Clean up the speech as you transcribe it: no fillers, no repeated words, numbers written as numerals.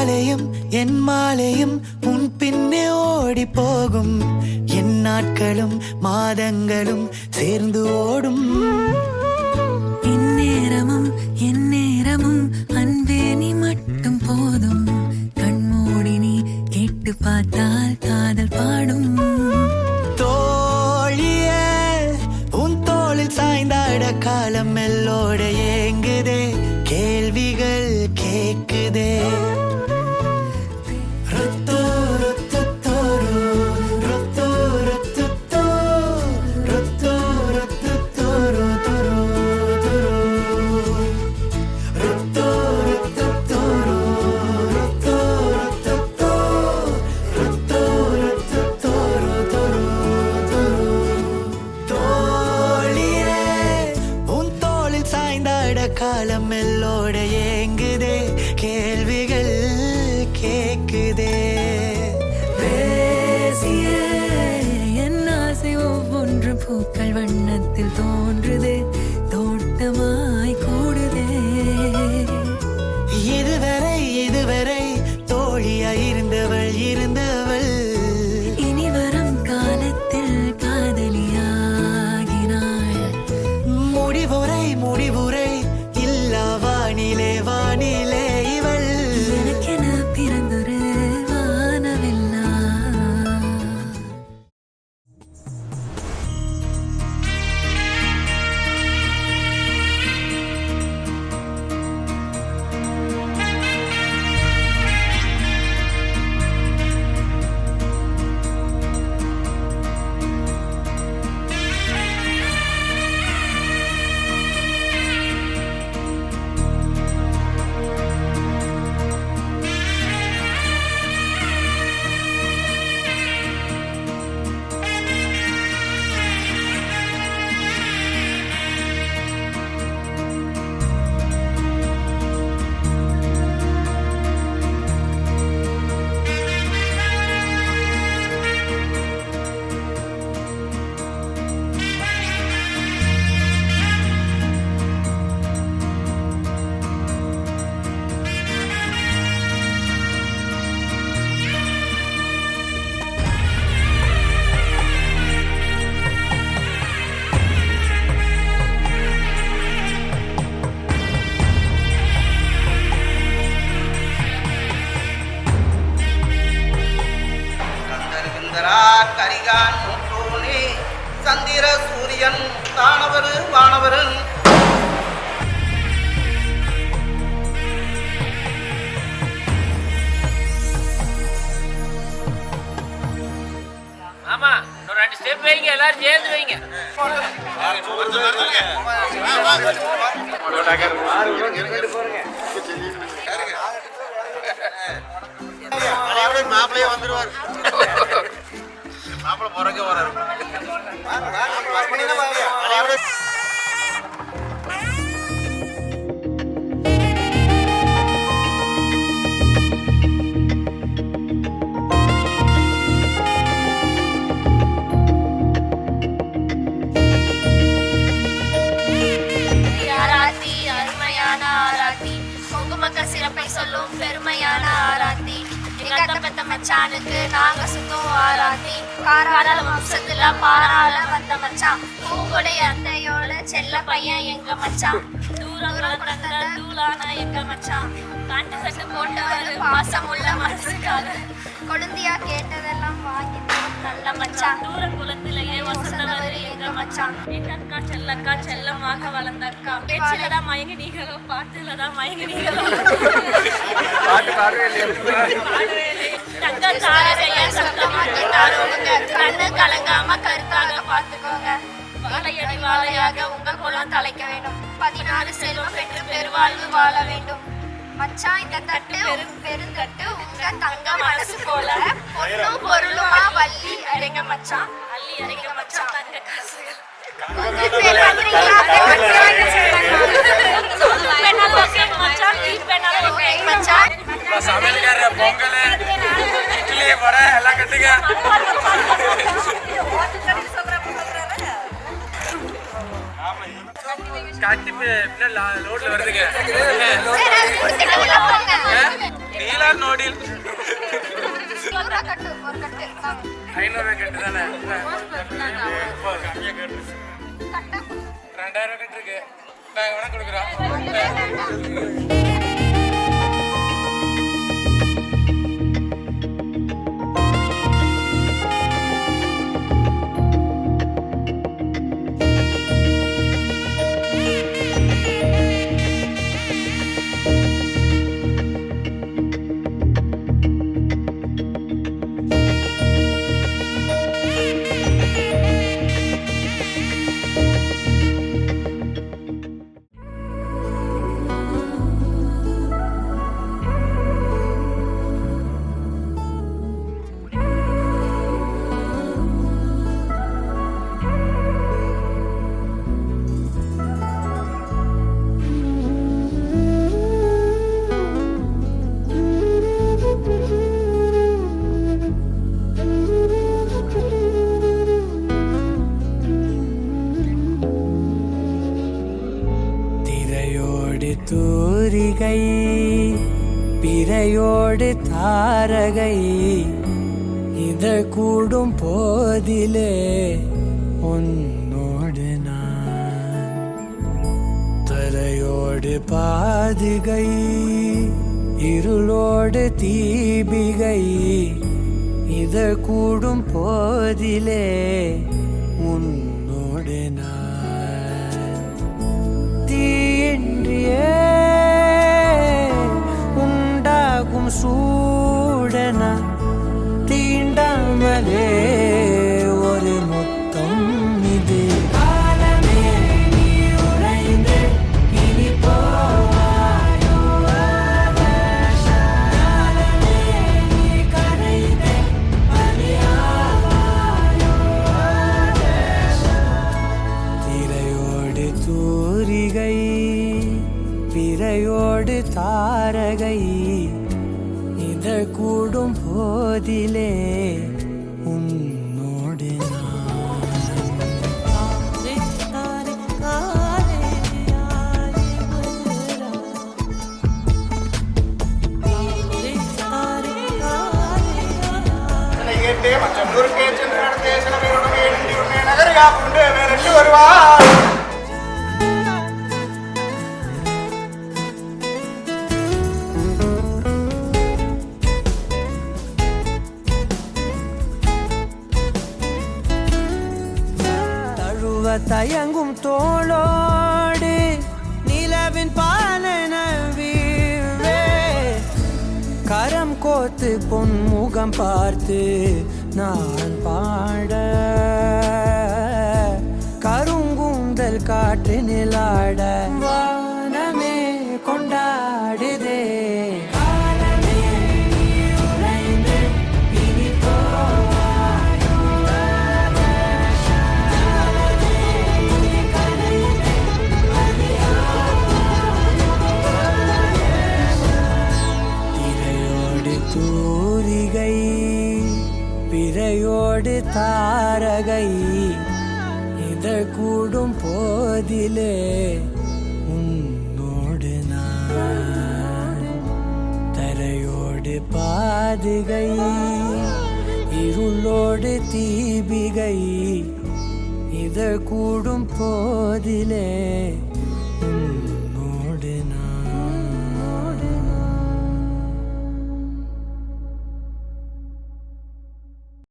காலையும் என் மாலையும் உன் பின்னே ஓடி போகும். என் நாட்களும் மாதங்களும் சேர்ந்து ஓடும். இந்நேரமும் என் நேரமும் அன்பே நீ மட்டும் போதும். கண்மூடி நீ கேட்டு பார்த்தால் காதல் பாடும். தோழியே உன் தோளில் சாய்ந்தாட காலம் மெல்லோட ஏங்குதே. கேள்விகள் கேக்குதே. காலம் மெல்லோட ஏங்குதே. கேள்விகள் கேக்குதே. பேசியே என் ஆசை ஒவ்வொன்று பூக்கள் வண்ணத்தில் தோன்றுதே. தோட்டமாய் கூடுதே. இதுவரை தோழியாய் இருந்தவள் இனி வரும் காலத்தில் காதலியாகினாள். முடிவுரை வானிலே இவள் எனக்கென பிறந்தொரு வானவில்லா. கரிகான் மூற்றோனே சந்திர சூரியன் தானவரு வானவரன். ஆமா ஒரு 2 ஸ்டெப் வைங்க, எல்லாரும் சேர்ந்து வைங்க. மாப்பிள்ளையே வந்துருவார். மாப்பிள்ளை பிறகு வராரு. அருமையான ஆராத்தி குங்குமக்க சிறப்பை சொல்லும் பெருமையான ஆராத்தி. பெத்த மச்சானுக்கு நாங்க சுத்தம் ஆராத்தி. காரால வம்சத்துல பாராள வந்த மச்சான். பூங்குடைய அத்தையோட செல்ல பையன் எங்க மச்சான். தூரம் கடந்த தூளான எங்க மச்சான். காட்டு சட்டு போட்டவர் பாசம் உள்ள மனசுக்காக. கொழுந்தியா கேட்டதெல்லாம் வாங்கி நல்ல மச்சான். தூர குளத்திலேயே வசந்தவர் எங்க மச்சான். எங்கக்கா செல்லக்கா செல்லமாக வளர்ந்தக்கா. பேச்சிலதான் மயங்கினீங்களோ பாட்டுலதான் மயங்கினீங்களோ. தங்க தாரைய சத்தமாக்கி தாரோங்க. கண்ணு கலங்காம கருத்தாக பார்த்துக்கோங்க. வாழையடி வாழையாக உங்க குலம் தலைக்க வேண்டும். 16 செல்வம் பெற்று பெருவாழ்வு வாழ வேண்டும். மச்சான் இந்த தட்டு பெருந்தட்டு உங்க தங்க மனசு போல. பொண்ணும் பொருளுமா வள்ளி அரைங்க மச்சான். அள்ளி அரைங்க மச்சான். தங்க காசுகள் சமையல்கார பொங்கல் இட்லி வடை எல்லாம் கட்டுங்க. கட்டி லோட்ல வருதுங்க. நீல மலர் நோடில் ஒரு கட்டு 500 கட்டு தானே கம்மியா கட்டு 2000 கட்டு இருக்கு நாங்க வேணா கொடுக்குறோம். தூரிகை பிறையோடு தாரகை இதழ் கூடும் போதிலே உன்னோடு நான் தரையோடு பாதுகை இருளோடு தீபிகை இதழ் கூடும் போதிலே உன்னோடு நான் தீயின்றியே உண்டாகும் சூடன தீண்டாமலே ஒரு மொத்தம் இது காலமே நீ உறைந்து இனி போவாயோ காலமே நீ கரைந்து பலியாவாயோ திரையோடு தூரிகை பிறையோடு தாரகை இதழ் கூடும் போதிலே உன்னோடு கேட்டே மச்சம் ஊருக்கே சென்று நடத்தே சில பேருடைய நகரியா கொண்டு வேறு வருவார். தயங்கும் தோளோடு நிலவின் பாலன வீழ்வே கரம் கோத்து பொன்முகம் பார்த்து நான் பாட கருங்கூந்தல் காற்று நிலாட வானமே கொண்டாடுதே தூரிகை பிறையோடு தாரகை இதழ் கூடும் போதிலே உன்னோடு நான் தரையோடு பாதுகை இருளோடு தீபிகை இதழ் கூடும் போதிலே